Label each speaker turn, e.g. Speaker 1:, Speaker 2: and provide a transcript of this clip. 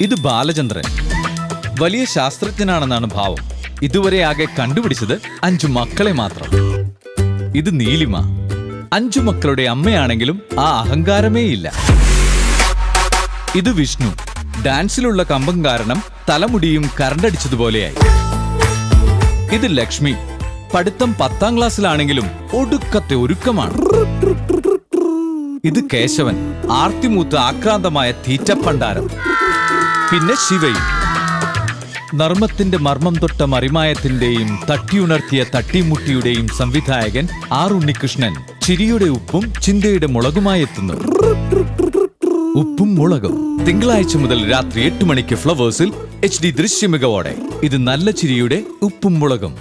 Speaker 1: ഇത് ബാലചന്ദ്രൻ. വലിയ ശാസ്ത്രജ്ഞനാണെന്നാണ് ഭാവം. ഇതുവരെ ആകെ കണ്ടുപിടിച്ചത് 5 മക്കളെ മാത്രം. ഇത് നീലിമ. 5 മക്കളുടെ അമ്മയാണെങ്കിലും ആ അഹങ്കാരമേ ഇല്ല. ഇത് വിഷ്ണു. ഡാൻസിലുള്ള കമ്പം കാരണം തലമുടിയും കരണ്ടടിച്ചതുപോലെയായി. ഇത് ലക്ഷ്മി. പഠിത്തം 10ാം ക്ലാസ്സിലാണെങ്കിലും ഒടുക്കത്തെ ഒരുക്കമാണ്. ഇത് കേശവൻ. ആർത്തിമൂത്ത് ആക്രാന്തമായ തീറ്റപ്പണ്ടാരം. പിന്നെ ശിവയും. നർമ്മത്തിന്റെ മർമ്മം തൊട്ട മറിമായത്തിന്റെയും തട്ടിയുണർത്തിയ തട്ടിമുട്ടിയുടെയും സംവിധായകൻ ആർ ഉണ്ണികൃഷ്ണൻ ചിരിയുടെ ഉപ്പും ചിന്തയുടെ മുളകുമായി എത്തുന്നു. ഉപ്പും മുളകും തിങ്കളാഴ്ച മുതൽ രാത്രി 8 മണിക്ക് ഫ്ലവേഴ്സിൽ HD ദൃശ്യമികവോടെ. ഇത് നല്ല ചിരിയുടെ ഉപ്പും മുളകും.